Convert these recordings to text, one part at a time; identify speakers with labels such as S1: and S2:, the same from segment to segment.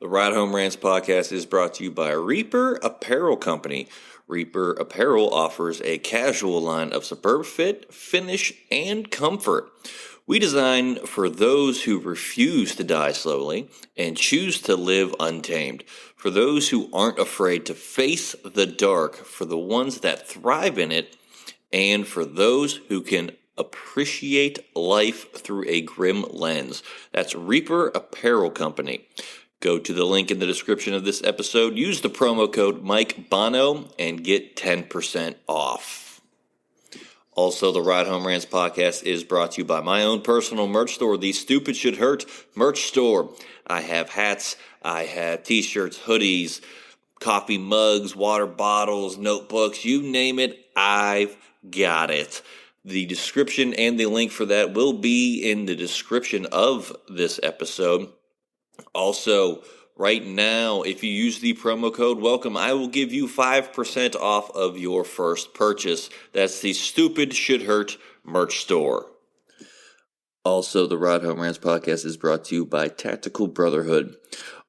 S1: The Ride Home Rants podcast is brought to you by Reaper Apparel Company. Reaper Apparel offers a casual line of superb fit, finish, and comfort. We design for those who refuse to die slowly and choose to live untamed. For those who aren't afraid to face the dark, for the ones that thrive in it, and for those who can appreciate life through a grim lens. That's Reaper Apparel Company. Go to the link in the description of this episode, use the promo code Mike Bono, and get 10% off. Also, the Ride Home Rants podcast is brought to you by my own personal merch store, the Stupid Should Hurt merch store. I have hats, I have t-shirts, hoodies, coffee mugs, water bottles, notebooks, you name it, I've got it. The description and the link for that will be in the description of this episode. Also, right now, if you use the promo code WELCOME, I will give you 5% off of your first purchase. That's the Stupid Should Hurt merch store. Also, the Ride Home Rants podcast is brought to you by Tactical Brotherhood,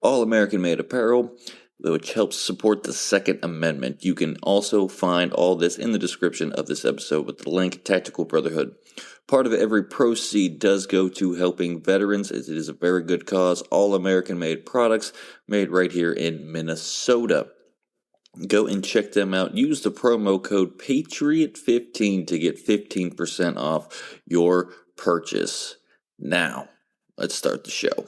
S1: all American-made apparel, which helps support the Second Amendment. You can also find all this in the description of this episode with the link, Tactical Brotherhood. Part of every proceed does go to helping veterans, as it is a very good cause. All American-made products made right here in Minnesota. Go and check them out. Use the promo code PATRIOT15 to get 15% off your purchase. Now, let's start the show.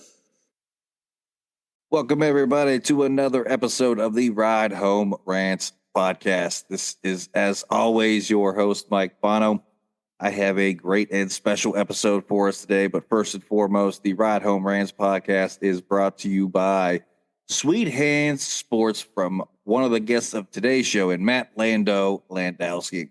S2: Welcome, everybody, to another episode of the Ride Home Rants podcast. This is, as always, your host, Mike Bono. I have a great and special episode for us today, but first and foremost, the Ride Home Rants podcast is brought to you by Sweet Hands Sports from one of the guests of today's show, and Matt Landowski.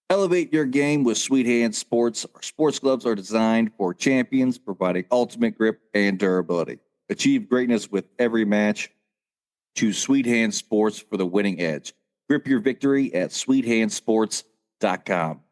S2: Elevate your game with Sweet Hands Sports. Our sports gloves are designed for champions, providing ultimate grip and durability. Achieve greatness with every match. Choose Sweet Hands Sports for the winning edge. Grip your victory at sweethandsports.com.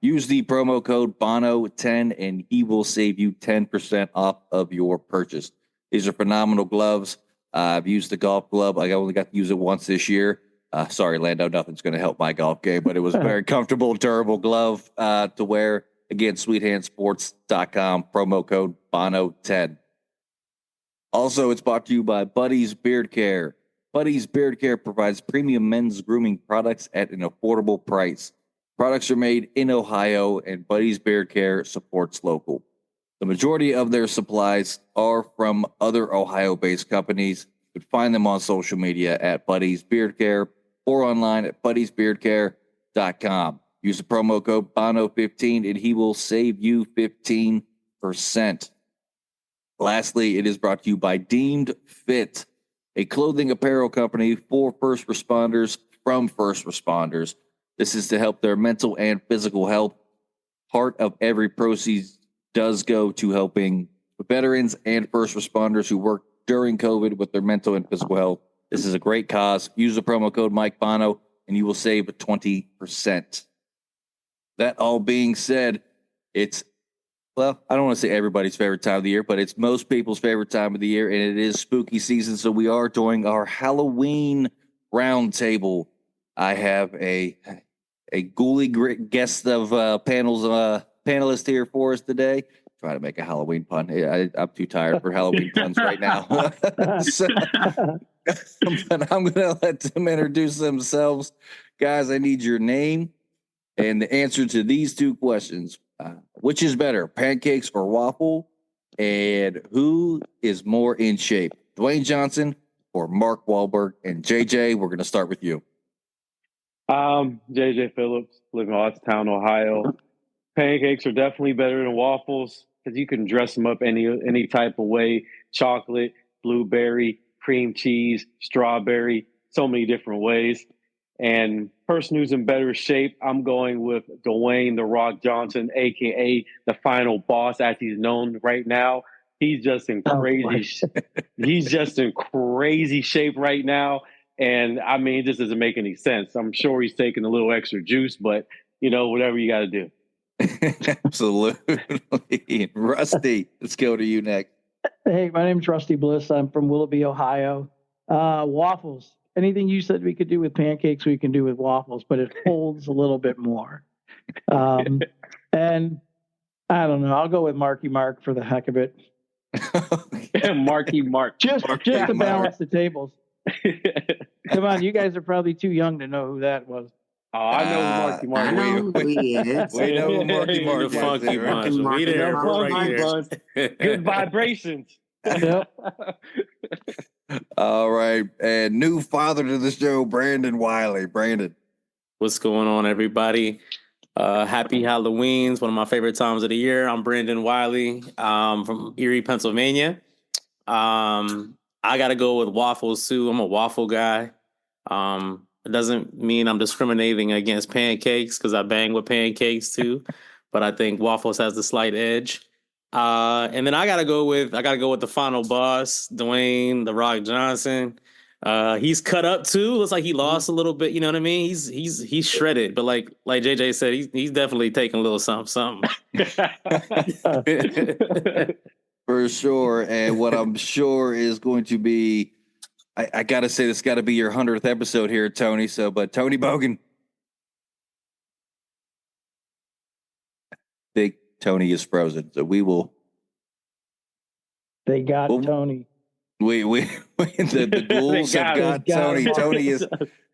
S2: Use the promo code BONO10 and he will save you 10% off of your purchase. These are phenomenal gloves. I've used the golf glove. I only got to use it once this year. Sorry, Lando, nothing's going to help my golf game, but it was a very comfortable, durable glove to wear. Again, sweethandsports.com, promo code BONO10. Also, it's brought to you by Buddy's Beard Care. Buddy's Beard Care provides premium men's grooming products at an affordable price. Products are made in Ohio, and Buddy's Beard Care supports local. The majority of their supplies are from other Ohio-based companies. You can find them on social media at Buddy's Beard Care or online at buddysbeardcare.com. Use the promo code BONO15 and he will save you 15%. Lastly, it is brought to you by Deemed Fit, a clothing apparel company for first responders from first responders. This is to help their mental and physical health. Part of every proceeds does go to helping veterans and first responders who work during COVID with their mental and physical health. This is a great cause. Use the promo code Mike Bono and you will save 20%. That all being said, well, I don't want to say everybody's favorite time of the year, but it's most people's favorite time of the year, and it is spooky season, so we are doing our Halloween roundtable. I have a ghouly guest of panelist here for us today. Try to make a Halloween pun. I'm too tired for Halloween puns right now. But I'm going to let them introduce themselves. Guys, I need your name and the answer to these two questions. Which is better, pancakes or waffle? And who is more in shape, Dwayne Johnson or Mark Wahlberg? And JJ, we're going to start with you.
S3: JJ Phillips, live in Town, Ohio. Pancakes are definitely better than waffles because you can dress them up any type of way. Chocolate, blueberry, cream cheese, strawberry, so many different ways. And person who's in better shape, I'm going with Dwayne "The Rock" Johnson, a.k.a. the final boss, as he's known right now. He's just in crazy shape right now. And, I mean, it just doesn't make any sense. I'm sure he's taking a little extra juice, but, whatever you got to do.
S2: Absolutely. Rusty, let's go to you next.
S4: Hey, my name's Rusty Bliss. I'm from Willoughby, Ohio. Waffles. Anything you said we could do with pancakes, we can do with waffles, but it holds a little bit more. And I don't know. I'll go with Marky Mark for the heck of it.
S3: Marky Mark.
S4: Just to
S2: Mark.
S4: balance the tables. Come on, you guys are probably too young to know who that was.
S3: Oh, I know who Marky Mark.
S5: I know who he is.
S2: We know who Marky Mark
S6: The
S2: is.
S6: funky
S2: there.
S6: bunch. We there.
S3: The
S6: We're
S3: funky
S6: right
S3: bunch. Good vibrations.
S4: Yep.
S2: All right. And new father to the show, Brandon Wiley. Brandon.
S6: What's going on, everybody? Happy Halloween. It's one of my favorite times of the year. I'm Brandon Wiley from Erie, Pennsylvania. I got to go with waffles, too. I'm a waffle guy. It doesn't mean I'm discriminating against pancakes because I bang with pancakes, too. But I think waffles has the slight edge. And then I gotta go with the final boss, Dwayne "The Rock" Johnson. He's cut up too. Looks like he lost a little bit. You know what I mean? He's shredded, but like JJ said, he's definitely taking a little something.
S2: For sure. And what I'm sure is going to be, I gotta say, this got to be your 100th episode here, Tony. But Tony Bogan. Big Tony is frozen, so we will.
S4: They got Tony.
S2: The ghouls have got Tony.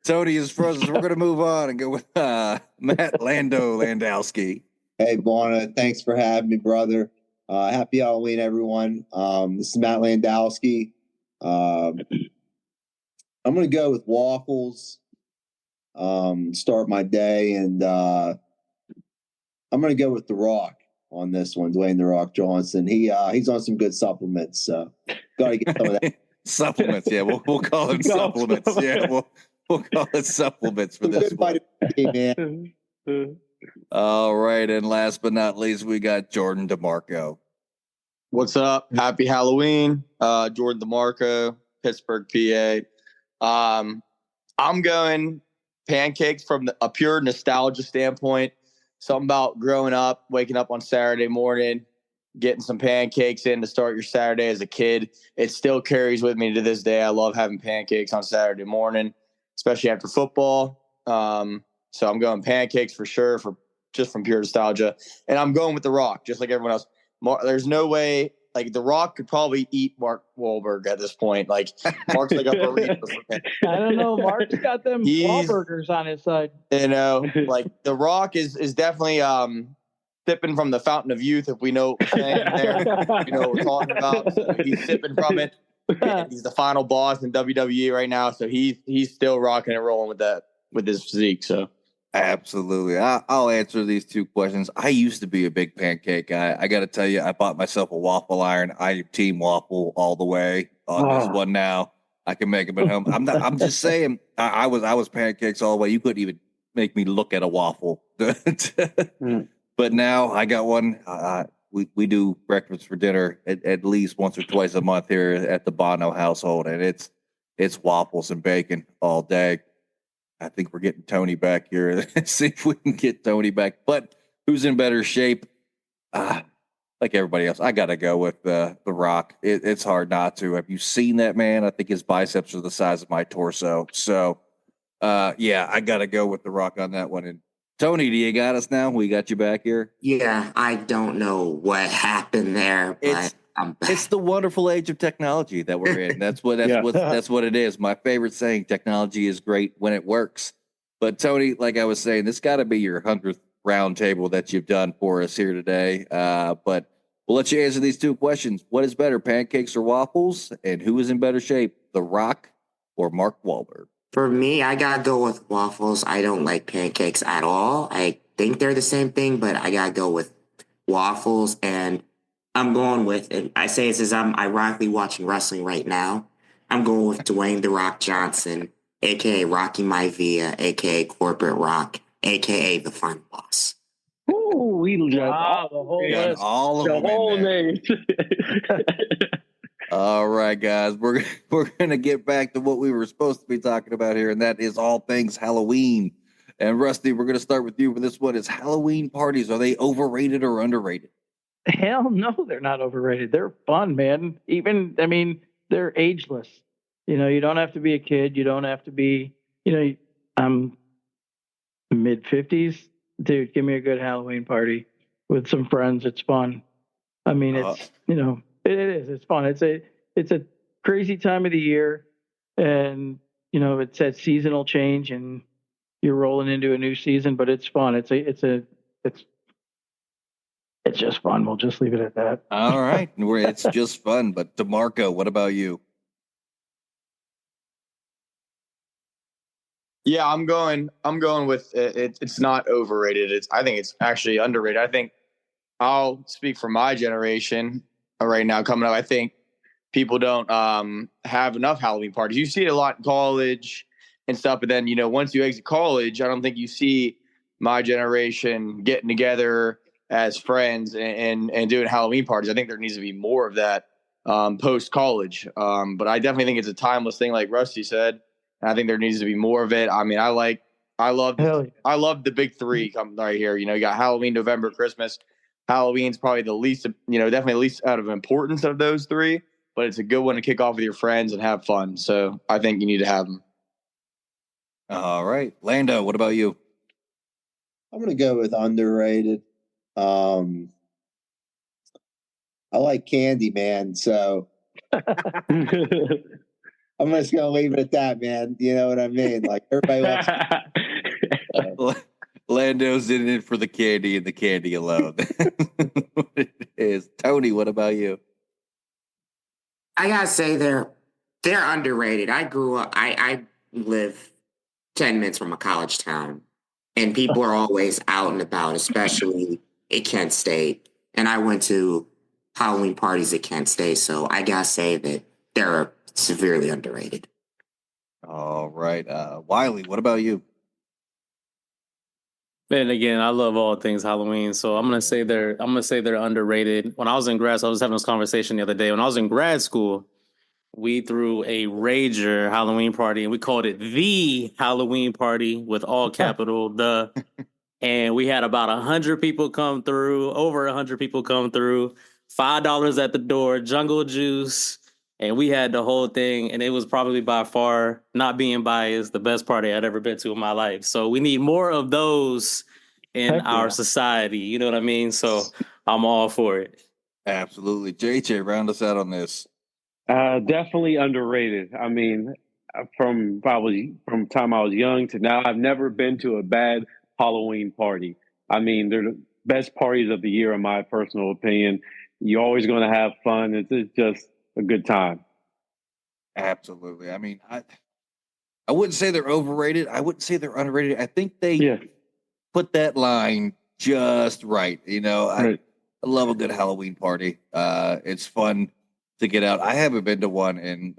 S2: Tony is frozen. So we're gonna move on and go with Matt Landowski.
S7: Hey, Bona, thanks for having me, brother. Happy Halloween, everyone. This is Matt Landowski. I'm gonna go with waffles. Start my day, and I'm gonna go with The Rock on this one, Dwayne "The Rock" Johnson. He's on some good supplements, so gotta get some of that.
S2: Supplements, yeah. We'll call it supplements. Yeah, we'll call it supplements for this one.
S7: Man.
S2: All right, and last but not least, we got Jordan DeMarco.
S8: What's up? Happy Halloween. Jordan DeMarco, Pittsburgh, PA. I'm going pancakes from a pure nostalgia standpoint. Something about growing up, waking up on Saturday morning, getting some pancakes in to start your Saturday as a kid. It still carries with me to this day. I love having pancakes on Saturday morning, especially after football. So I'm going pancakes for sure, just from pure nostalgia. And I'm going with The Rock, just like everyone else. There's no way, like, The Rock could probably eat Mark Wahlberg at this point. Like, Mark's like a burrito for him.
S4: I don't know. Mark's got them Wahlburgers on his side.
S8: You know, like, The Rock is definitely sipping from the fountain of youth, if we know what we're saying there. You know what we're talking about. So he's sipping from it. And he's the final boss in WWE right now, so he's still rocking and rolling with his physique. So
S2: absolutely, I'll answer these two questions. I used to be a big pancake guy. I got to tell you, I bought myself a waffle iron. I Team Waffle all the way on this one. Now I can make them at home. I'm just saying. I was pancakes all the way. You couldn't even make me look at a waffle. But now I got one. We do breakfast for dinner at least once or twice a month here at the Bono household, and it's waffles and bacon all day. I think we're getting Tony back here. See if we can get Tony back. But who's in better shape? Like everybody else, I got to go with The Rock. It's hard not to. Have you seen that man? I think his biceps are the size of my torso. So, yeah, I got to go with The Rock on that one. And Tony, do you got us now? We got you back here?
S5: Yeah, I don't know what happened there, but I'm back.
S2: It's the wonderful age of technology that we're in. That's what it is. My favorite saying, technology is great when it works. But Tony, like I was saying, this got to be your 100th round table that you've done for us here today. But we'll let you answer these two questions. What is better, pancakes or waffles? And who is in better shape, The Rock or Mark Wahlberg?
S5: For me, I gotta go with waffles. I don't like pancakes at all. I think they're the same thing, but I gotta go with waffles. And I'm going with, and I say this as I'm ironically watching wrestling right now, I'm going with Dwayne "The Rock" Johnson, a.k.a. Rocky Maivia, a.k.a. Corporate Rock, a.k.a. the final boss.
S3: Ooh, we just
S4: the whole list.
S2: All of
S3: the
S2: them
S3: whole
S2: in there.
S3: name.
S2: All right, guys, we're gonna get back to what we were supposed to be talking about here, and that is all things Halloween. And Rusty, we're gonna start with you for this one. Is Halloween parties, are they overrated or underrated?
S4: Hell no, they're not overrated. They're fun, man. They're ageless. You don't have to be a kid. You don't have to be, I'm mid-50s. Dude, give me a good Halloween party with some friends. It's fun. It's, it is. It's fun. It's a crazy time of the year. And, it's that seasonal change and you're rolling into a new season, but it's fun. It's just fun. We'll just leave it at that.
S2: All right. It's just fun. But DeMarco, what about you?
S8: Yeah, I'm going with it. It's not overrated. I think it's actually underrated. I think I'll speak for my generation right now coming up. I think people don't have enough Halloween parties. You see it a lot in college and stuff, but then once you exit college, I don't think you see my generation getting together as friends and doing Halloween parties. I think there needs to be more of that post college. But I definitely think it's a timeless thing, like Rusty said. And I think there needs to be more of it. I love the big three come right here. You got Halloween, November, Christmas. Halloween's probably the least, definitely the least out of importance of those three, but it's a good one to kick off with your friends and have fun. So I think you need to have them.
S2: All right. Lando, what about you?
S7: I'm going to go with underrated. I like candy, man. So I'm just going to leave it at that, man. You know what I mean? Like everybody loves
S2: Lando's in it for the candy and the candy alone. What it is. Tony, what about you?
S5: I gotta say they're underrated. I grew up. I live 10 minutes from a college town, and people are always out and about, especially at Kent State. And I went to Halloween parties at Kent State, so I gotta say that they're severely underrated.
S2: All right. Wiley, what about you?
S6: And again, I love all things Halloween, so I'm gonna say they're underrated. When I was in grad school, I was having this conversation the other day. When I was in grad school, we threw a rager Halloween party, and we called it the Halloween party with all capital the. And we had about 100 people come through, over 100 people come through, $5 at the door, jungle juice. And we had the whole thing, and it was probably by far, not being biased, the best party I'd ever been to in my life. So we need more of those in our society. You know what I mean? So I'm all for it.
S2: Absolutely. JJ, round us out on this.
S3: Definitely underrated. From time I was young to now, I've never been to a bad Halloween party. They're the best parties of the year, in my personal opinion. You're always going to have fun. It's just a good time.
S2: Absolutely. I wouldn't say they're overrated. I wouldn't say they're underrated. I think they put that line just right. I love a good Halloween party. It's fun to get out. I haven't been to one in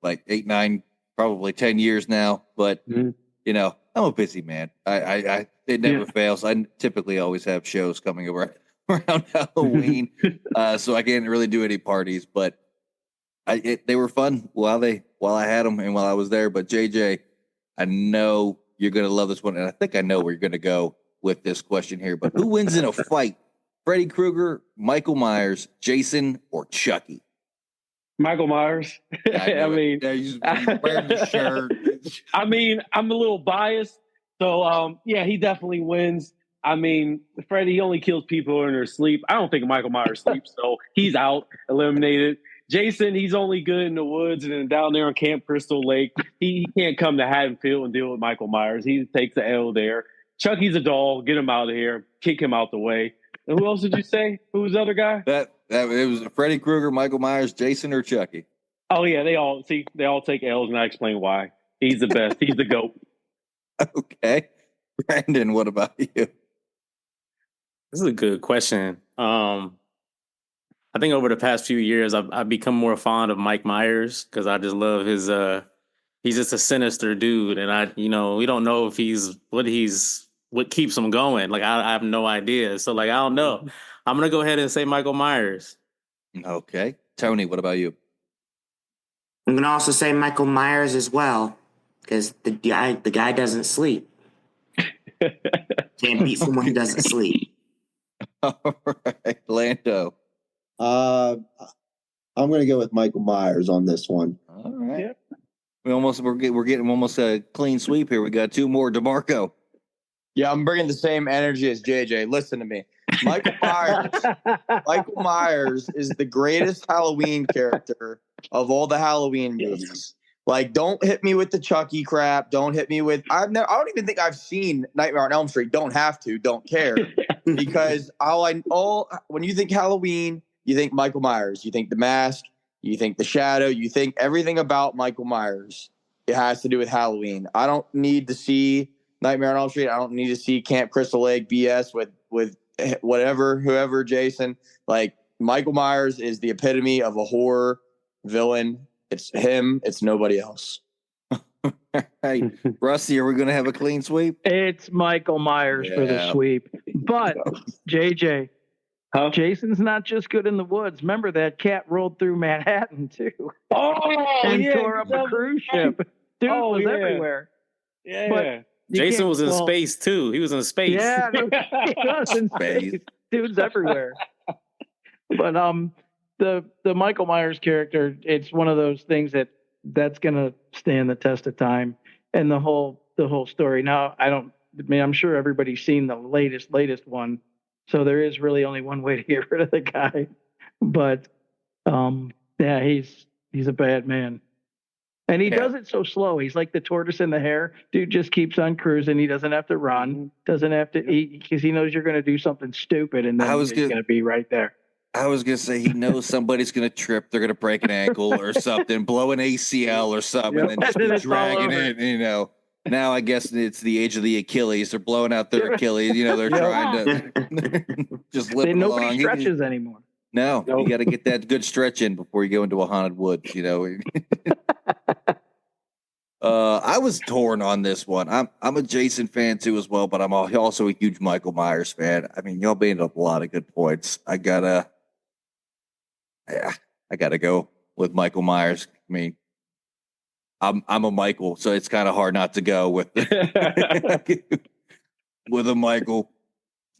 S2: like 8, 9, probably 10 years now. But I'm a busy man. It never fails. I typically always have shows coming around Halloween, so I can't really do any parties. But they were fun while I had them and while I was there. But JJ, I know you're gonna love this one, and I think I know where you're gonna go with this question here. But who wins in a fight? Freddy Krueger, Michael Myers, Jason, or Chucky?
S3: Michael Myers.
S2: You're wearing the shirt.
S3: I'm a little biased, so he definitely wins. Freddy, he only kills people in their sleep. I don't think Michael Myers sleeps, so he's out, eliminated. Jason, he's only good in the woods and then down there on Camp Crystal Lake. He can't come to Haddonfield and deal with Michael Myers. He takes the L there. Chucky's a doll. Get him out of here. Kick him out the way. And who else did you say? Who was the other guy?
S2: It was Freddy Krueger, Michael Myers, Jason, or Chucky.
S3: Oh yeah, they all take L's, and I explain why. He's the best. He's the GOAT.
S2: Okay, Brandon, what about you?
S6: This is a good question. I think over the past few years, I've become more fond of Mike Myers because I just love his. He's just a sinister dude, and we don't know if what keeps him going. Like I have no idea. So I don't know. I'm gonna go ahead and say Michael Myers.
S2: Okay, Tony, what about you?
S5: I'm gonna also say Michael Myers as well because the guy doesn't sleep. Can't beat someone who doesn't sleep.
S2: All right, Lando.
S7: I'm going to go with Michael Myers on this one.
S2: All right.
S4: Yep.
S2: We're getting almost a clean sweep here. We got two more. DeMarco.
S8: Yeah, I'm bringing the same energy as JJ. Listen to me. Michael Myers is the greatest Halloween character of all the Halloween movies. Like, don't hit me with the Chucky crap. Don't hit me with. I don't even think I've seen Nightmare on Elm Street. Don't have to. Don't care. Because when you think Halloween, you think Michael Myers. You think The Mask. You think The Shadow. You think everything about Michael Myers. It has to do with Halloween. I don't need to see Nightmare on Elm Street. I don't need to see Camp Crystal Lake BS with whoever Jason. Like, Michael Myers is the epitome of a horror villain. It's him. It's nobody else.
S2: Hey, Rusty, are we going to have a clean sweep?
S4: It's Michael Myers for the sweep. But, JJ, Jason's not just good in the woods. Remember, that cat rolled through Manhattan, too. And tore up a cruise ship. Dude was everywhere.
S3: Yeah.
S4: But
S6: Jason was in space, too. He was in space.
S4: Yeah, he was in space. Dude's everywhere. But the Michael Myers character, it's one of those things that's gonna stand the test of time, and the whole story. Now, I'm sure everybody's seen the latest one, so there is really only one way to get rid of the guy. But yeah, he's a bad man, and he does it so slow. He's like the tortoise and the hare. Dude just keeps on cruising. He doesn't have to run, doesn't have to eat, because he knows you're going to do something stupid, and then he's going to be right there.
S2: I was going to say, he knows somebody's going to trip. They're going to break an ankle or something, blow an ACL or something, and then just be dragging it, Now I guess it's the age of the Achilles. They're blowing out their Achilles. They're trying to just live along.
S4: Nobody stretches anymore.
S2: No, you got to get that good stretch in before you go into a haunted woods, I was torn on this one. I'm a Jason fan too as well, but I'm also a huge Michael Myers fan. I mean, y'all made up a lot of good points. I gotta go with Michael Myers. I mean, I'm a Michael, so it's kind of hard not to go with with a Michael.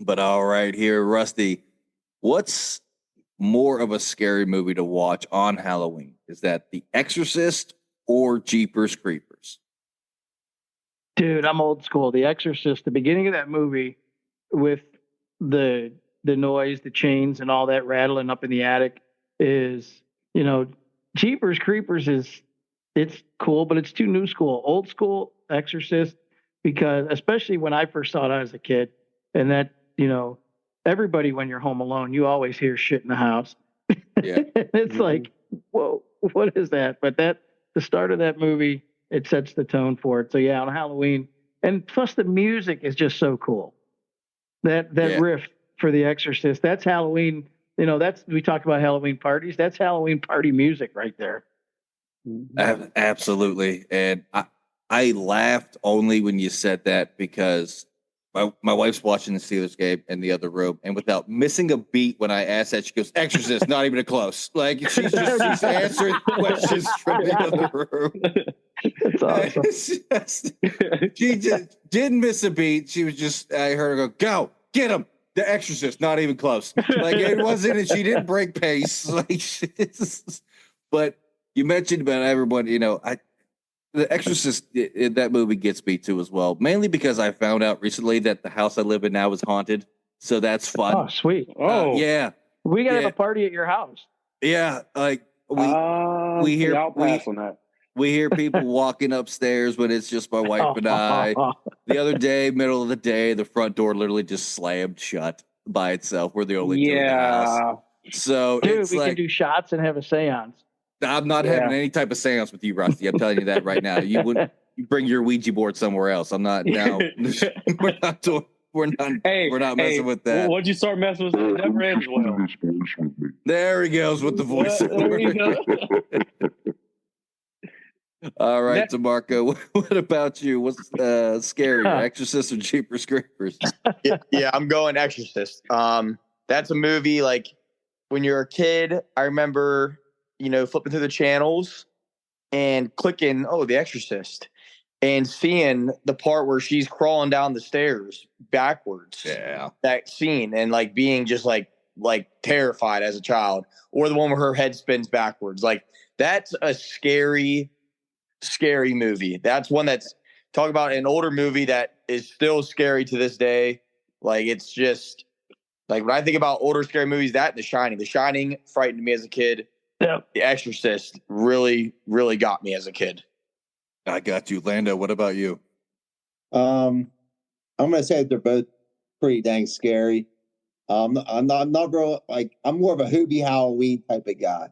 S2: But all right, here, Rusty, what's more of a scary movie to watch on Halloween? Is that The Exorcist or Jeepers Creepers?
S4: Dude, I'm old school. The Exorcist, the beginning of that movie with the noise, the chains and all that rattling up in the attic is, Jeepers Creepers it's cool, but it's too new school. Old school Exorcist, because especially when I first saw it as a kid, and that, everybody, when you're home alone, you always hear shit in the house.
S2: Yeah.
S4: It's like, whoa, what is that? But the start of that movie, it sets the tone for it. So yeah, on Halloween, and plus the music is just so cool. That riff for The Exorcist, that's Halloween. We talk about Halloween parties. That's Halloween party music right there.
S2: Absolutely. And I laughed only when you said that, because my wife's watching the Steelers game in the other room, and without missing a beat, when I asked that, she goes, "Exorcist," not even a close. Like, she's answering questions from the other room.
S4: That's awesome.
S2: She just didn't miss a beat. She was just, I heard her go, "Get him, The Exorcist," not even close. Like, it wasn't, and she didn't break pace. Like, but you mentioned about everyone, The Exorcist, that movie gets me too as well, mainly because I found out recently that the house I live in now is haunted. So that's fun.
S4: Oh, sweet.
S2: Yeah.
S4: We got to have a party at your house.
S2: Yeah. Like, we hear
S3: I'll pass on that.
S2: We hear people walking upstairs when it's just my wife and I. The other day, middle of the day, the front door literally just slammed shut by itself. We're the only two in the house. So
S4: dude, we can do shots and have a seance.
S2: I'm not having any type of seance with you, Rusty. I'm telling you that right now. You bring your Ouija board somewhere else. I'm not now. We're not messing with that.
S3: Once you start messing with it, it never ends well.
S2: There he goes with the voiceover. All right, DeMarco, what about you? What's scary, Exorcist or Jeepers Creepers?
S8: Yeah, I'm going Exorcist. That's a movie, like, when you're a kid, I remember, flipping through the channels and clicking, The Exorcist. and seeing the part where she's crawling down the stairs backwards.
S2: Yeah.
S8: That scene and like being just like terrified as a child, or the one where her head spins backwards. Like that's a scary movie. That's one that's talk about an older movie that is still scary to this day. Like it's just like when I think about older scary movies, that and The Shining frightened me as a kid.
S4: Yeah.
S8: The Exorcist really, really got me as a kid.
S2: I got you. Lando, what about you?
S7: I'm gonna say they're both pretty dang scary. I'm not real like I'm more of a Hoobie Halloween type of guy.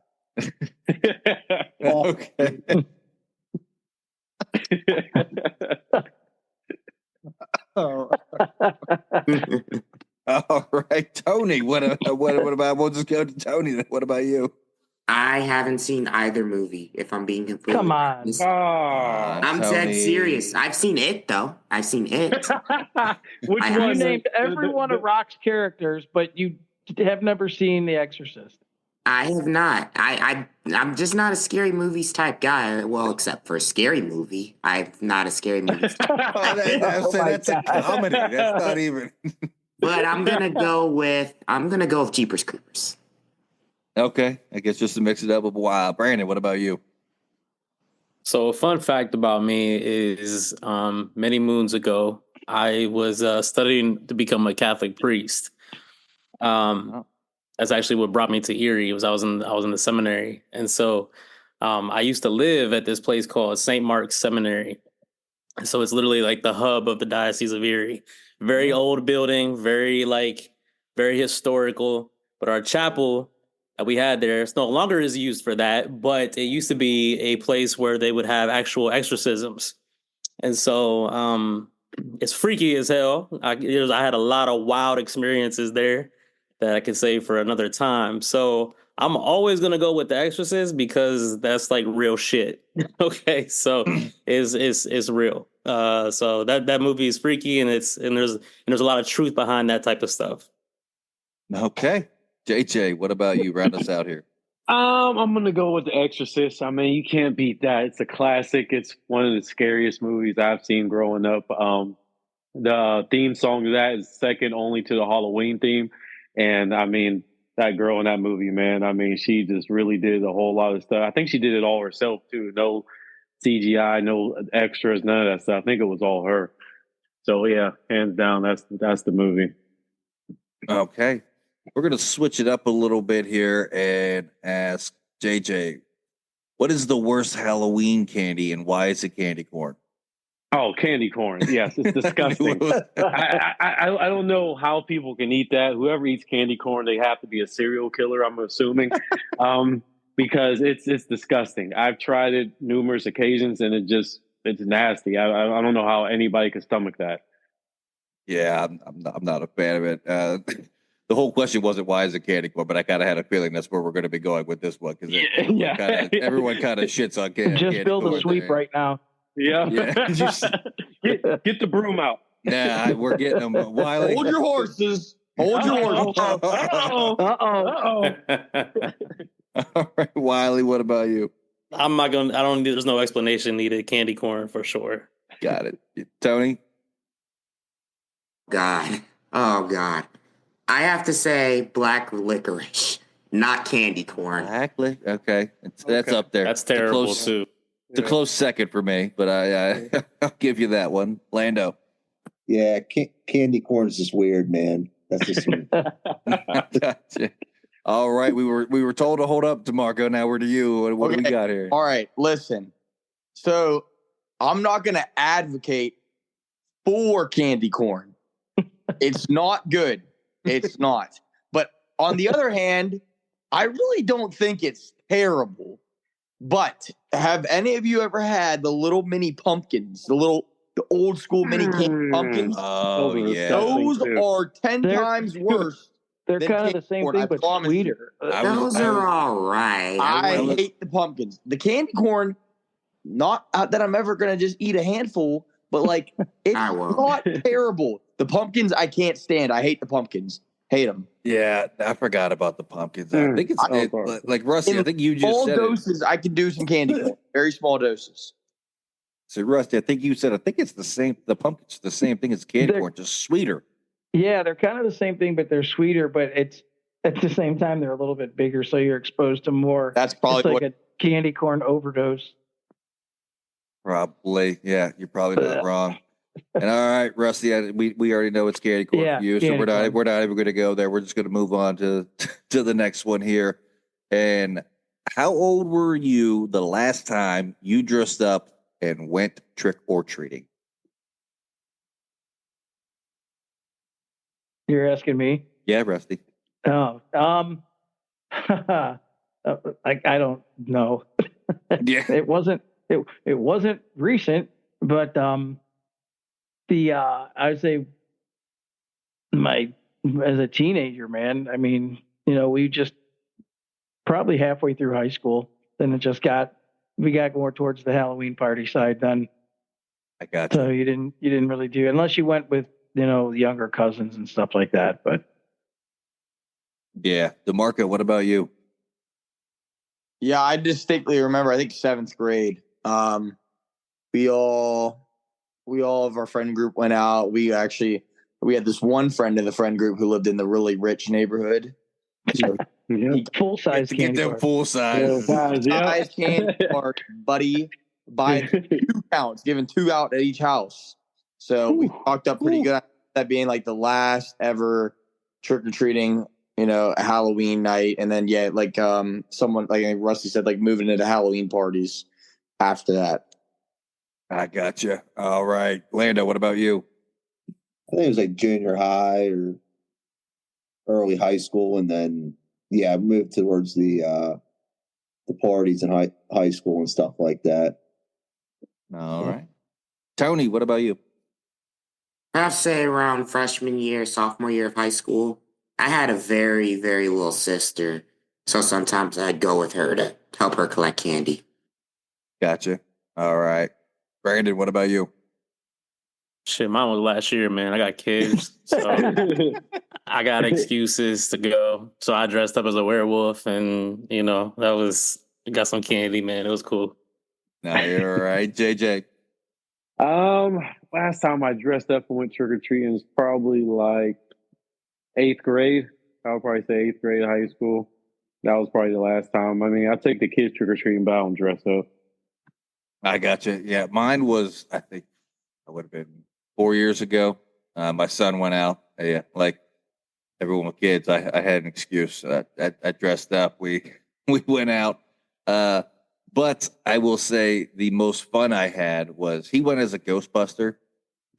S2: Okay. All right, Tony. What about? We'll just go to Tony. What about you?
S5: I haven't seen either movie, if I'm being completely
S4: Come on.
S5: honest.
S3: I'm
S5: I'm dead serious. I've seen it, though. I've seen it.
S3: Which
S5: I-
S4: You
S3: one?
S4: named every one of Rock's characters, but you have never seen The Exorcist.
S5: I have not. I'm just not a scary movies type guy. Well, except for a scary movie. I'm not a scary movies type.
S2: That's a comedy. That's not even.
S5: But I'm gonna go with Jeepers Creepers.
S2: Okay, I guess just to mix it up with wild. Brandon, what about you?
S6: So a fun fact about me is many moons ago, I was studying to become a Catholic priest. That's actually what brought me to Erie. I was in the seminary. And so I used to live at this place called St. Mark's Seminary. So it's literally like the hub of the Diocese of Erie. Very old building, very historical. But our chapel that we had there, it's no longer is used for that, but it used to be a place where they would have actual exorcisms. And so it's freaky as hell. I had a lot of wild experiences there that I could save for another time. So I'm always going to go with The Exorcist because that's like real shit. Okay. So it's real. So that movie is freaky and there's a lot of truth behind that type of stuff.
S2: Okay. JJ, what about you? Round us out here.
S3: I'm gonna go with The Exorcist. I mean, you can't beat that. It's a classic. It's one of the scariest movies I've seen growing up. The theme song to that is second only to the Halloween theme. And I mean, that girl in that movie, man, I mean, she just really did a whole lot of stuff. I think she did it all herself too. No CGI, no extras, none of that stuff. I think it was all her. So yeah, hands down, that's the movie.
S2: Okay. We're going to switch it up a little bit here and ask JJ, what is the worst Halloween candy and why is it candy corn?
S3: Oh, candy corn. Yes, it's disgusting. I don't know how people can eat that. Whoever eats candy corn, they have to be a serial killer, I'm assuming, because it's disgusting. I've tried it numerous occasions and it's nasty. I don't know how anybody can stomach that.
S2: Yeah, I'm not a fan of it. The whole question wasn't why is it candy corn, but I kind of had a feeling that's where we're going to be going with this one because everyone kind of shits on candy.
S4: Just build a sweep right now.
S3: Yeah.
S2: Just,
S3: get the broom out.
S2: Nah, we're getting them. Wiley.
S8: Hold your horses. Hold your horses.
S3: Uh-oh.
S2: All right, Wiley, what about you?
S6: There's no explanation needed. Candy corn for sure.
S2: Got it. Tony?
S5: God. Oh, God. I have to say black licorice, not candy corn.
S2: Okay. That's up there.
S6: That's terrible too.
S2: It's a close second for me, but I'll give you that one. Lando.
S7: Yeah, candy corn is just weird, man. That's just weird.
S2: Gotcha. All right, we were told to hold up, DeMarco. Now we're to you. What do we got here?
S8: All right, listen. So I'm not going to advocate for candy corn. It's not good. It's not. But on the other hand, I really don't think it's terrible. But have any of you ever had the little mini pumpkins, the old school mini candy pumpkins?
S2: Oh, yeah.
S8: Those are 10 times worse.
S4: They're kind of the same thing, but sweeter.
S5: Those are all right.
S8: I hate the pumpkins. The candy corn, not that I'm ever going to just eat a handful, but like, it's not terrible. The pumpkins, I can't stand. I hate the pumpkins. Hate them.
S2: Yeah, I forgot about the pumpkins. I think it's like Rusty. I think you just
S8: small
S2: said
S8: doses. I can do some candy corn. Very small doses.
S2: So Rusty, I think it's the same. The pumpkin's the same thing as candy corn, just sweeter.
S4: Yeah, they're kind of the same thing, but they're sweeter. But it's at the same time they're a little bit bigger, so you're exposed to more.
S8: That's probably
S4: it's like a candy corn overdose.
S2: Probably, yeah. You're probably not wrong. And all right, Rusty, we already know it's candy corn for you, so we're not even going to go there. We're just going to move on to the next one here. And how old were you the last time you dressed up and went trick or treating?
S4: You're asking me?
S2: Yeah, Rusty.
S4: Oh, I don't know.
S2: Yeah,
S4: it wasn't recent, but I would say as a teenager, man. I mean, we just probably halfway through high school, then we got more towards the Halloween party side then.
S2: I got you.
S4: So you didn't really do, unless you went with younger cousins and stuff like that. But
S2: yeah, DeMarco, what about you?
S8: Yeah, I distinctly remember. I think 7th grade. We all of our friend group went out. We had this one friend in the friend group who lived in the really rich neighborhood. So
S4: full size
S2: get them full size.
S8: Size candy bar, buddy, by 2 counts, giving 2 out at each house. So we talked up pretty good. That being like the last ever trick or treating, Halloween night, and then someone like Rusty said, like moving into Halloween parties after that.
S2: I gotcha. All right, Lando, what about you?
S7: I think it was like junior high or early high school, and then I moved towards the parties in high school and stuff like that.
S2: All right, Tony, what about you?
S5: I'll say around freshman year, sophomore year of high school. I had a very, very little sister, so sometimes I'd go with her to help her collect candy.
S2: Gotcha. All right, Brandon, what about you?
S6: Shit, mine was last year, man. I got kids, so I got excuses to go. So I dressed up as a werewolf, and got some candy, man. It was cool.
S2: No, you're all right, JJ.
S3: Last time I dressed up and went trick or treating was probably like 8th grade. I would probably say 8th grade of high school. That was probably the last time. I mean, I take the kids trick or treating, but I don't dress up.
S2: I gotcha. Yeah, mine was, I think, I would have been 4 years ago. My son went out. Yeah, like everyone with kids, I had an excuse. I dressed up. We went out. But I will say the most fun I had was he went as a Ghostbuster,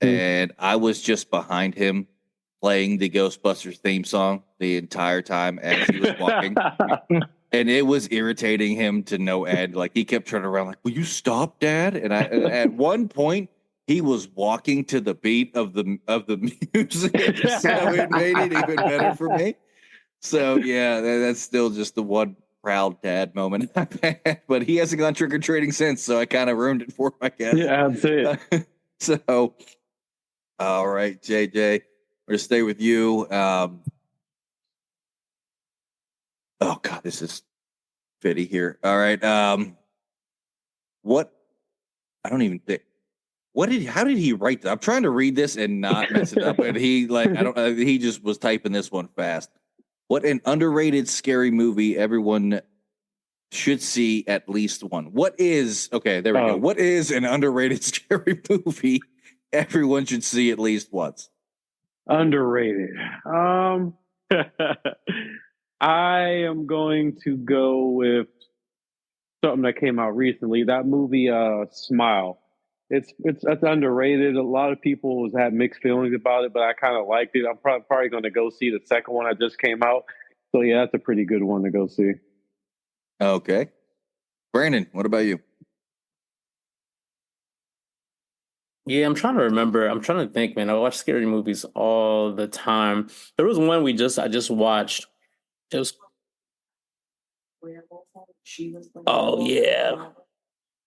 S2: and I was just behind him playing the Ghostbusters theme song the entire time as he was walking. And it was irritating him to no end. Like, he kept turning around like, will you stop, Dad? And at one point, he was walking to the beat of the music. So it made it even better for me. So, yeah, that's still just the one proud dad moment I've had. But he hasn't gone trick-or-treating since, so I kind of ruined it for him, I guess.
S3: Yeah, that's it.
S2: So, all right, JJ, we're going to stay with you. Oh, God, this is fitty here. All right. What? I don't even think. How did he write that? I'm trying to read this and not mess it up. And he just was typing this one fast. What an underrated scary movie everyone should see at least one. Okay, there we go. What is an underrated scary movie everyone should see at least once?
S3: Underrated. I am going to go with something that came out recently. That movie, Smile. It's underrated. A lot of people had mixed feelings about it, but I kind of liked it. I'm probably going to go see the second one that just came out. So yeah, that's a pretty good one to go see.
S2: Okay, Brandon, what about you?
S6: Yeah, I'm trying to remember. I'm trying to think, man. I watch scary movies all the time. There was one I just watched. It was. Oh yeah.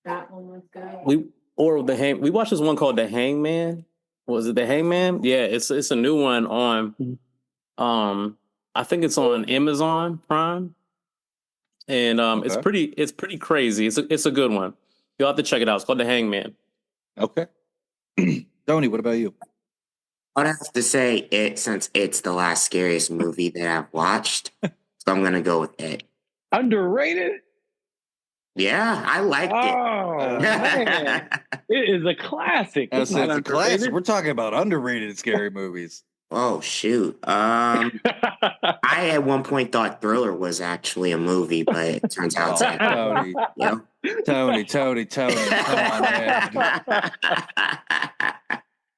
S9: That one was good.
S6: We watched this one called The Hangman. Was it The Hangman? Yeah, it's a new one on I think it's on Amazon Prime. And
S2: Okay.
S6: it's pretty crazy. It's a good one. You'll have to check it out. It's called The Hangman.
S2: Okay. Tony, what about you?
S5: I'd have to say it since it's the last scariest movie that I've watched. So I'm gonna go with it.
S3: Underrated?
S5: Yeah, I liked
S3: Oh man, it is a classic.
S2: It's
S3: not
S2: a classic.
S3: underrated.
S2: We're talking about underrated scary movies.
S5: Oh shoot. I at one point thought Thriller was actually a movie, but it turns out it's
S2: Tony, Tony, come on, man.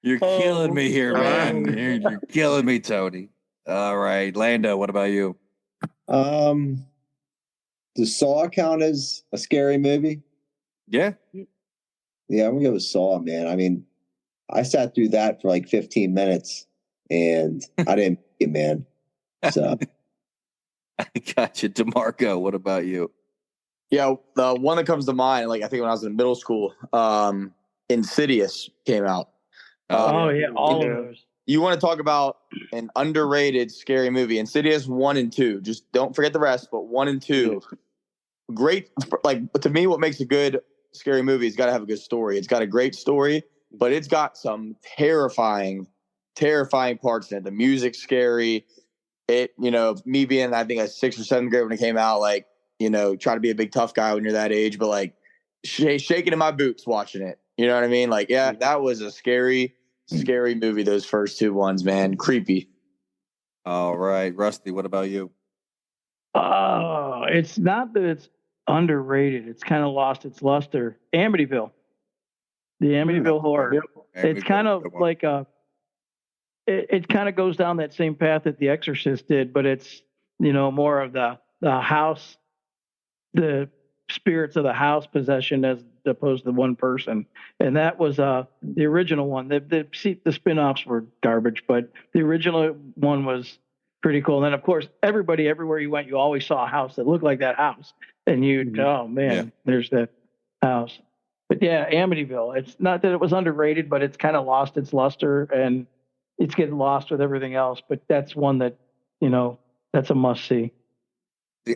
S2: You're killing me here, man. You're killing me, Tony. All right, Lando, what about you?
S7: Does Saw count as a scary movie?
S2: Yeah.
S7: Yeah, I'm gonna go with Saw, man. I mean, I sat through that for like 15 minutes and I didn't make it, man. So
S2: I got you. DeMarco, what about you?
S8: Yeah, the one that comes to mind, like I think when I was in middle school, Insidious came out.
S4: All of those.
S8: You want to talk about an underrated scary movie? Insidious 1 and 2. Just don't forget the rest, but 1 and 2. Great. Like, to me, what makes a good scary movie is got to have a good story. It's got a great story, but it's got some terrifying parts in it. The music's scary. It, me being, I think, a 6th or 7th grade when it came out, like, try to be a big tough guy when you're that age, but like shaking in my boots watching it. You know what I mean? Like, yeah, that was a scary movie. Those first 2 ones, man, creepy.
S2: All right, Rusty, what about you?
S4: Oh, it's not that it's underrated. It's kind of lost its luster. Amityville, the Amityville horror. It's kind of like it kind of goes down that same path that The Exorcist did, but it's more of the house, the spirits of the house possession as opposed to one person. And that was the original one. The spin-offs were garbage, but the original one was pretty cool. And then of course, everywhere you went, you always saw a house that looked like that house. And oh man, there's that house. But yeah, Amityville. It's not that it was underrated, but it's kind of lost its luster and it's getting lost with everything else. But that's one that, that's a must see.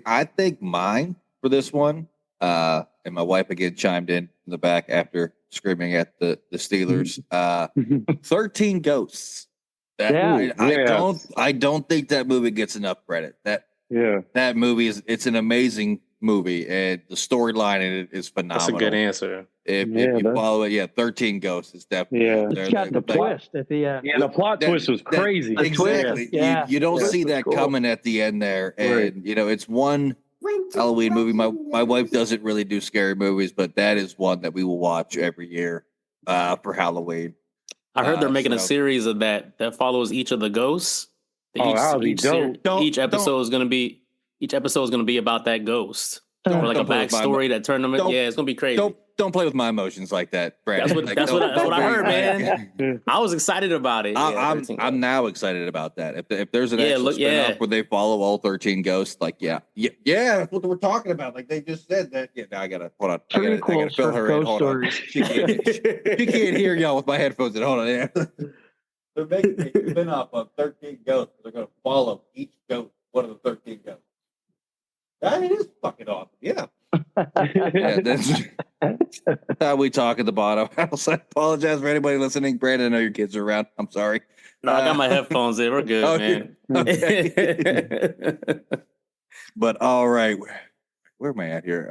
S2: I think mine for this one, and my wife again chimed in the back after screaming at the Steelers. 13 Ghosts. I don't think that movie gets enough credit. That movie it's an amazing movie, and the storyline in it is phenomenal.
S6: That's a good answer.
S2: If you follow it, 13 Ghosts is definitely.
S4: It's got the twist at the end.
S3: Yeah, the plot twist was crazy.
S2: Exactly. You don't see that coming at the end there, and it's one Halloween movie. My wife doesn't really do scary movies, but that is one that we will watch every year for Halloween.
S6: I heard they're making a series of that follows each of the ghosts. Each episode is going to be about that ghost. Or like a backstory that turned them. It's going to be crazy.
S2: Don't play with my emotions like that, Brad.
S6: That's what I heard, man. I was excited about it.
S2: I'm now excited about that. If there's an actual spin-off where they follow all 13 ghosts, like that's what we're talking about. Like they just said that. Yeah, now I gotta hold on. I gotta fill her in. Hold on. She can't hear y'all with my headphones in. Hold on. Yeah. They're making a spin-off of 13 ghosts. They're gonna follow each ghost, one of the 13 ghosts. That is fucking awesome. Yeah. That's how we talk at the bottom. I apologize for anybody listening. Brandon, I know your kids are around. I'm sorry.
S6: No, I got my headphones in. We're good, man.
S2: Okay. But all right, where am I at here?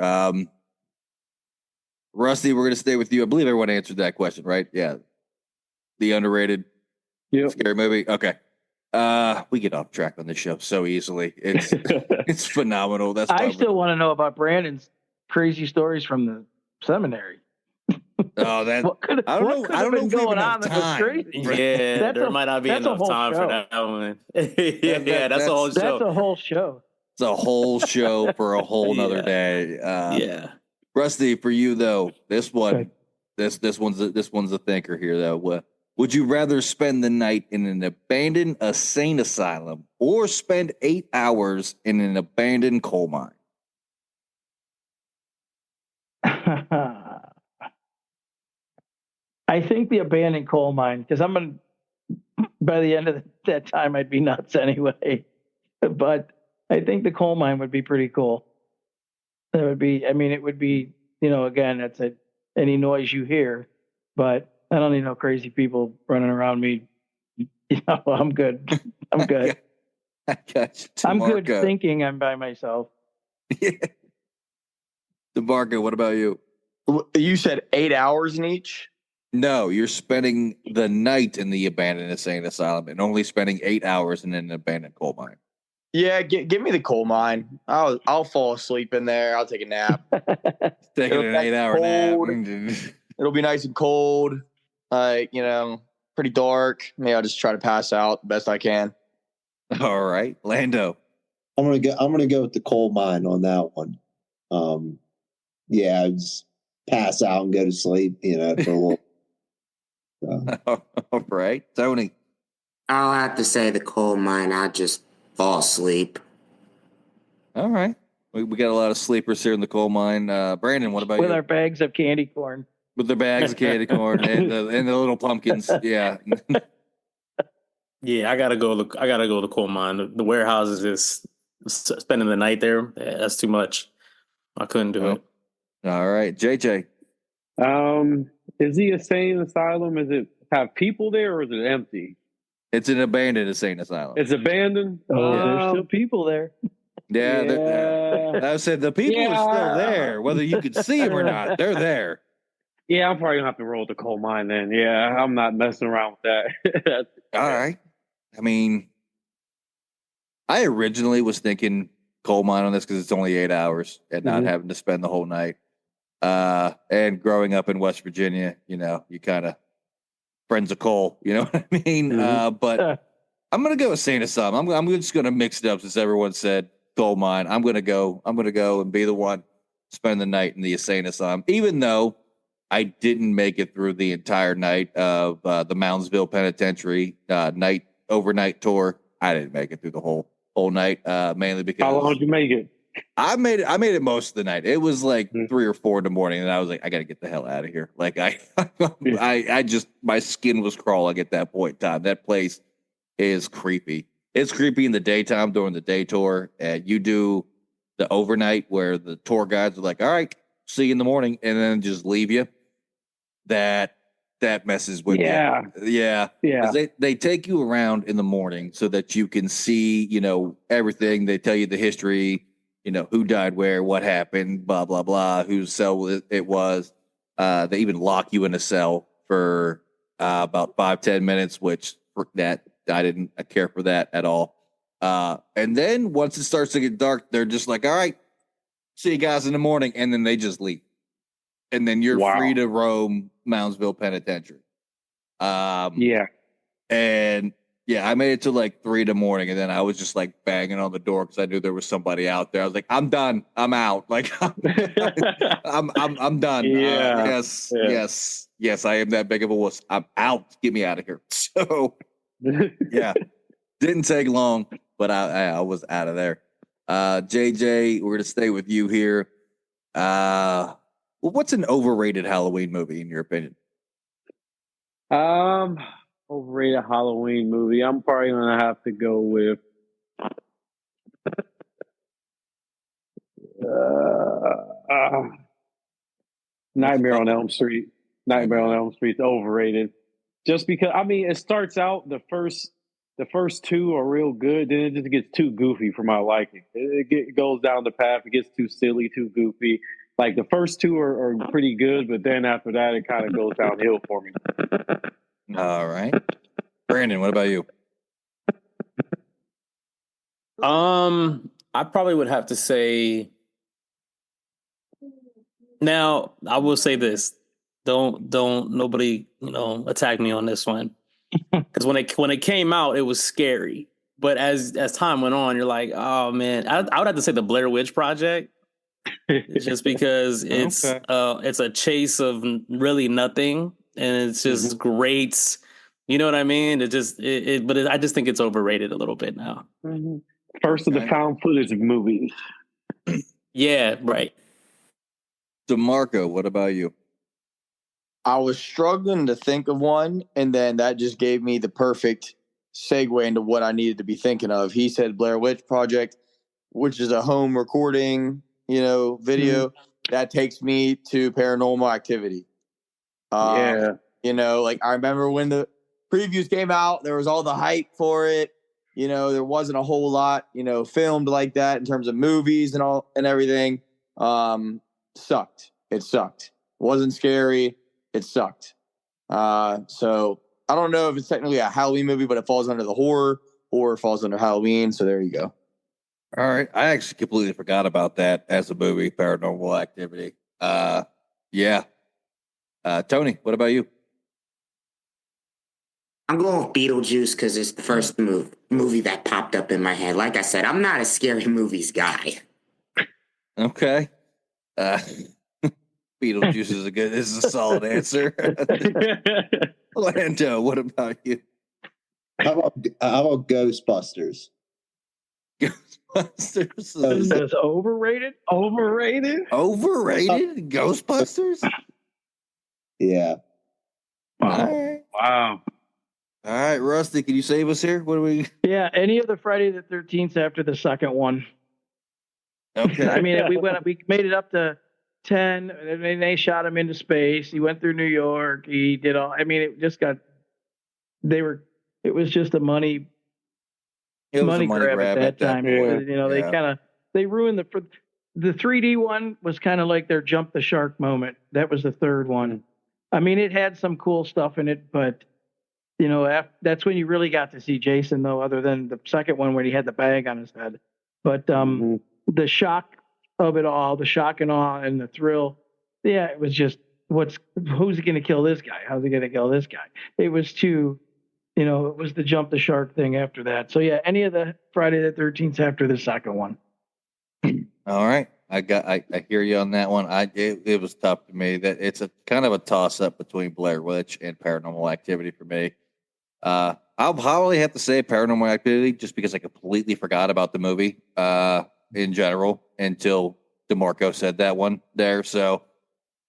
S2: Rusty, we're gonna stay with you. I believe everyone answered that question, right? Yeah. The underrated scary movie. Okay. We get off track on this show so easily. It's phenomenal. That's
S4: I still want to know about Brandon's crazy stories from the seminary.
S2: Oh, that I don't know what's going on. That was crazy.
S6: Yeah, there might not be enough time for that one. That's a whole show.
S4: That's a whole show.
S2: It's a whole show for a whole nother day. Rusty, for you though, this one's a thinker here though. Would you rather spend the night in an abandoned insane asylum or spend 8 hours in an abandoned coal mine?
S4: I think the abandoned coal mine, because by the end of that time, I'd be nuts anyway. But I think the coal mine would be pretty cool. It would be, again, that's any noise you hear. but I don't need no crazy people running around me. I'm good. I'm good.
S2: I got you.
S4: I'm good
S2: DeMarco.
S4: thinking I'm by myself.
S2: Yeah. DeMarco, what about you?
S8: You said 8 hours in each?
S2: No, you're spending the night in the abandoned insane asylum and only spending 8 hours in an abandoned coal mine.
S8: Yeah, give me the coal mine. I'll fall asleep in there. I'll take a nap.
S2: Taking an 8-hour nap.
S8: It'll be nice and cold. Pretty dark. Maybe I'll just try to pass out the best I can.
S2: All right, Lando.
S7: I'm gonna go with the coal mine on that one. Yeah, just pass out and go to sleep. For a little.
S2: All right, Tony.
S5: I'll have to say the coal mine. I'll just fall asleep.
S2: All right, we got a lot of sleepers here in the coal mine. Brandon, what about
S4: With
S2: you?
S4: our bags of candy corn.
S2: With the bags of candy corn and the little pumpkins. Yeah.
S6: Yeah, I gotta go to coal mine. The warehouse is just spending the night there. Yeah, that's too much. I couldn't do it.
S2: All right, JJ.
S3: Is the insane asylum? Is it have people there or is it empty?
S2: It's an abandoned insane asylum.
S3: It's abandoned.
S4: There's still people there.
S2: Yeah. I said the people are still there, whether you could see them or not. They're there.
S3: Yeah, I'm probably gonna have to roll the coal mine then. Yeah, I'm not messing around with that.
S2: All right. I mean, I originally was thinking coal mine on this because it's only 8 hours and not having to spend the whole night. And growing up in West Virginia, you kind of friends of coal, you know what I mean? But I'm gonna go with Saint Asylum. I'm just gonna mix it up since everyone said coal mine. I'm gonna go and be the one spend the night in the insane asylum, even though I didn't make it through the entire night of the Moundsville Penitentiary overnight tour. I didn't make it through the whole night, mainly because
S3: How long did you make it?
S2: I made it most of the night. It was like 3 or 4 in the morning, and I was like, I got to get the hell out of here. Like I just my skin was crawling at that point in time. That place is creepy. It's creepy in the daytime during the day tour, and you do the overnight where the tour guides are like, all right, see you in the morning, and then just leave you. That messes with you. Yeah. They take you around in the morning so that you can see, everything. They tell you the history, who died where, what happened, blah, blah, blah, whose cell it was. They even lock you in a cell for about 5-10 minutes, which I didn't care for that at all. And then once it starts to get dark, they're just like, all right, see you guys in the morning. And then they just leave. And then you're free to roam Moundsville Penitentiary. And I made it to like 3 in the morning, and then I was just like banging on the door because I knew there was somebody out there. I was like, I'm done. I'm out. Like I'm done. Yes. I am that big of a wuss. I'm out. Get me out of here. So didn't take long, but I was out of there. JJ, we're gonna stay with you here. Well, what's an overrated Halloween movie in your opinion?
S3: Overrated Halloween movie. I'm probably gonna have to go with Nightmare on Elm Street. Nightmare on Elm Street's overrated. Just because it starts out the first 2 are real good, then it just gets too goofy for my liking. It goes down the path. It gets too silly, too goofy. Like the first 2 are pretty good, but then after that, it kind of goes downhill for me.
S2: All right, Brandon, what about you?
S6: I probably would have to say. Now, I will say this: don't nobody attack me on this one, because when it came out, it was scary. But as time went on, you're like, oh man, I would have to say the Blair Witch Project. Just because it's a chase of really nothing, and it's just great. You know what I mean? I just think it's overrated a little bit now.
S3: First of the found footage movies.
S6: Yeah, right.
S2: DeMarco, what about you?
S8: I was struggling to think of one, and then that just gave me the perfect segue into what I needed to be thinking of. He said Blair Witch Project, which is a home recording, video that takes me to Paranormal Activity. You know, like I remember when the previews came out, there was all the hype for it. You know, there wasn't a whole lot, you know, filmed like that in terms of movies and all and everything. Sucked. It sucked. Wasn't scary. It sucked. So I don't know if it's technically a Halloween movie, but it falls under the horror falls under Halloween. So there you go.
S2: All right. I actually completely forgot about that as a movie, Paranormal Activity. Yeah. Tony, what about you?
S5: I'm going with Beetlejuice because it's the first movie that popped up in my head. Like I said, I'm not a scary movies guy.
S2: Okay. Beetlejuice is a solid answer. Lando, what about you?
S7: How about Ghostbusters?
S2: Ghostbusters.
S4: That's overrated.
S2: Overrated? Ghostbusters?
S7: Yeah.
S3: Wow. Wow.
S2: All right, Rusty, can you save us here? What do we?
S4: Yeah, any of the Friday the 13th after the second one.
S2: Okay.
S4: I mean, we made it up to 10, and then they shot him into space. He went through New York. He did all. I mean, it just got. It was just a money grab at that time.
S3: Yeah.
S4: You know, they ruined the 3D one was kind of like their jump the shark moment. That was the third one. I mean, it had some cool stuff in it, but you know, that's when you really got to see Jason, though, other than the second one where he had the bag on his head. But the shock of it all, the shock and awe and the thrill, yeah, it was just who's going to kill this guy? How's he going to kill this guy? It was too, you know, it was the jump the shark thing after that. So yeah, any of the Friday the 13th after the second one.
S2: All right. I hear you on that one. It was tough to me. That it's a kind of a toss up between Blair Witch and Paranormal Activity for me. I'll probably have to say Paranormal Activity just because I completely forgot about the movie in general until DeMarco said that one there. So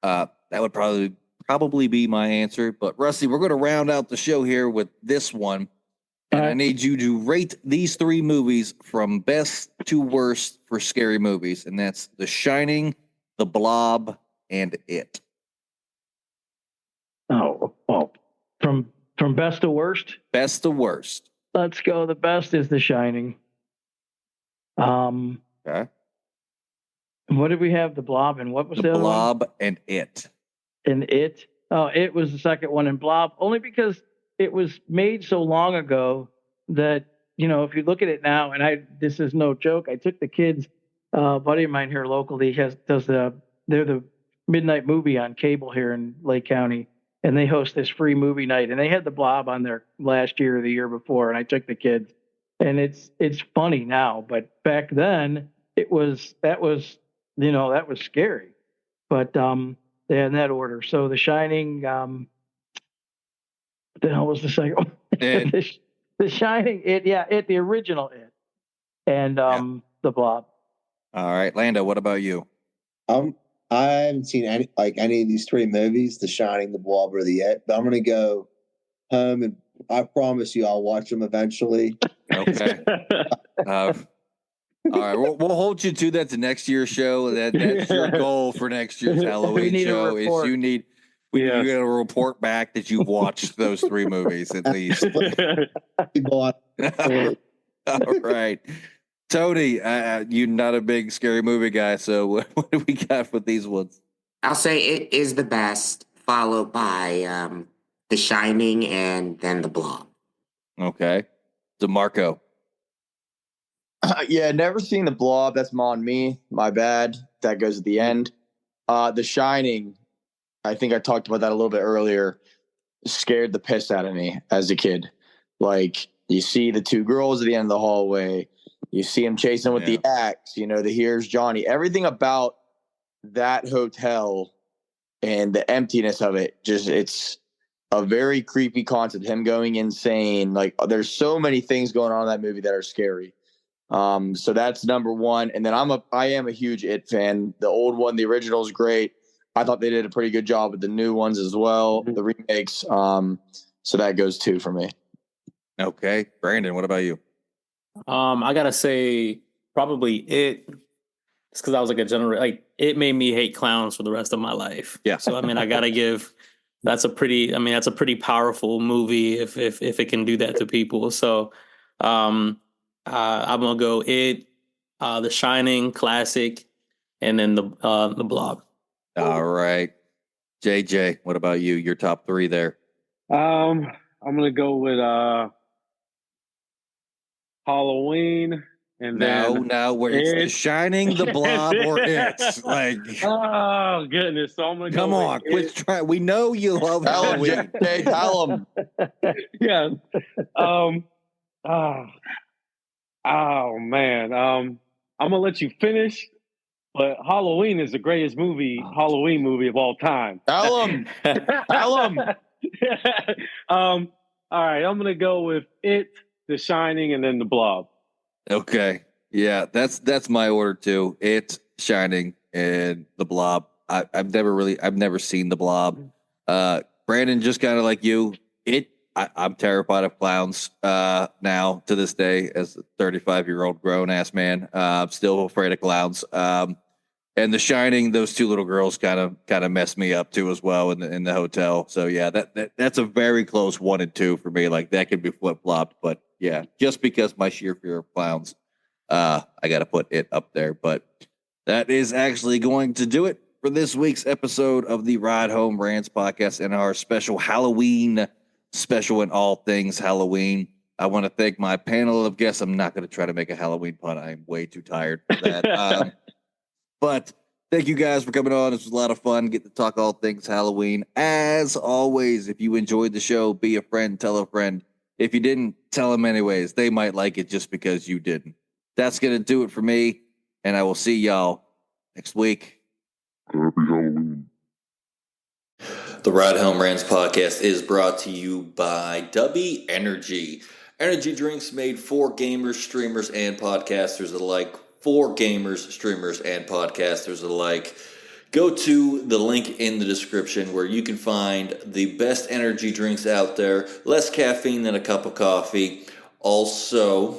S2: that would probably be my answer. But Rusty, we're going to round out the show here with this one. And I need you to rate these three movies from best to worst for scary movies. And that's The Shining, The Blob, and It.
S4: Oh, from best to worst?
S2: Best to worst.
S4: Let's go. The best is The Shining.
S2: Okay.
S4: What did we have? The Blob and what was the other
S2: Blob
S4: one?
S2: and It.
S4: And It. Oh, It was the second one, and Blob only because it was made so long ago that, you know, if you look at it now, and this is no joke, I took the kids, a buddy of mine here locally they're the midnight movie on cable here in Lake County, and they host this free movie night, and they had the Blob on there last year or the year before, and I took the kids, and it's funny now, but back then that was scary, but yeah, in that order. So The Shining, the hell was the second one? The Shining, It, the original It, and The Blob.
S2: All right, Lando, what about you?
S7: I haven't seen any of these three movies, The Shining, The Blob, or The It, but I'm gonna go home and I promise you I'll watch them eventually.
S2: Okay. All right, we'll hold you to that to next year's show. That's your goal for next year's Halloween show. Is you got to report back that you've watched those three movies at least. All right. Tony, you're not a big scary movie guy, so what do we got with these ones?
S5: I'll say It is the best, followed by The Shining and then The Blob.
S2: Okay. DeMarco.
S8: Yeah, never seen The Blob. That's on me. My bad. That goes at the end. The Shining, I think I talked about that a little bit earlier, scared the piss out of me as a kid. Like, you see the two girls at the end of the hallway. You see him chasing with the axe. You know, Here's Johnny. Everything about that hotel and the emptiness of it, it's a very creepy concept. Him going insane. Like, there's so many things going on in that movie that are scary. So that's number one. And then I am a huge It fan. The old one, the original is great. I thought they did a pretty good job with the new ones as well, the remakes. So that goes 2 for me.
S2: Okay. Brandon, what about you?
S6: I gotta say probably It. It's because I was like it made me hate clowns for the rest of my life.
S2: Yeah.
S6: So I mean, I gotta give that's a pretty powerful movie if it can do that to people. So I'm gonna go It, The Shining, classic, and then the Blob.
S2: All right. JJ, what about you? Your top three there.
S3: I'm gonna go with Halloween, and then
S2: where it's The Shining, The Blob, or It. Like,
S3: oh goodness! So I'm gonna
S2: come
S3: go
S2: on,
S3: with
S2: quit trying. We know you love Halloween.
S8: Tell him.
S3: Yeah. Oh man. I'm gonna let you finish, but Halloween is the greatest Halloween movie of all time.
S8: Tell him. Tell him.
S3: All right, I'm gonna go with It, The Shining, and then The Blob.
S2: Okay. Yeah, that's my order too. It, Shining, and The Blob. I've never seen The Blob. Brandon, just kind of like you, I'm terrified of clowns now to this day as a 35-year-old grown ass man. I'm still afraid of clowns. And The Shining, those two little girls kind of messed me up too as well in the hotel. So yeah, that's a very close 1 and 2 for me. Like that could be flip flopped, but yeah, just because my sheer fear of clowns, I got to put It up there. But that is actually going to do it for this week's episode of the Ride Home Rants podcast and our special Halloween special in all things Halloween. I want to thank my panel of guests. I'm not going to try to make a Halloween pun. I'm way too tired for that. But thank you guys for coming on. This was a lot of fun. Get to talk all things Halloween. As always, if you enjoyed the show, be a friend, tell a friend. If you didn't, tell them anyways. They might like it just because you didn't. That's going to do it for me, and I will see y'all next week.
S10: Happy Halloween.
S1: The Ride Home Rants podcast is brought to you by Dubby Energy. Energy drinks made for gamers, streamers, and podcasters alike. For gamers, streamers, and podcasters alike. Go to the link in the description where you can find the best energy drinks out there. Less caffeine than a cup of coffee. Also,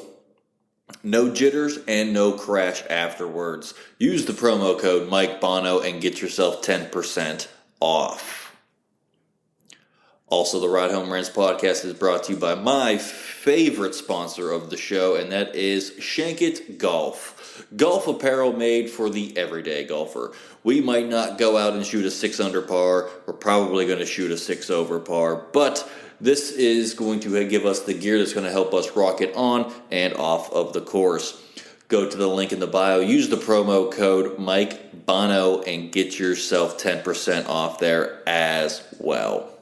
S1: no jitters and no crash afterwards. Use the promo code Mike Bono and get yourself 10% off. Also, the Ride Home Rants podcast is brought to you by my favorite sponsor of the show, and that is Shankit Golf. Golf apparel made for the everyday golfer. We might not go out and shoot a 6 under par. We're probably going to shoot a 6 over par, but this is going to give us the gear that's going to help us rocket on and off of the course. Go to the link in the bio, use the promo code Mike Bono, and get yourself 10% off there as well.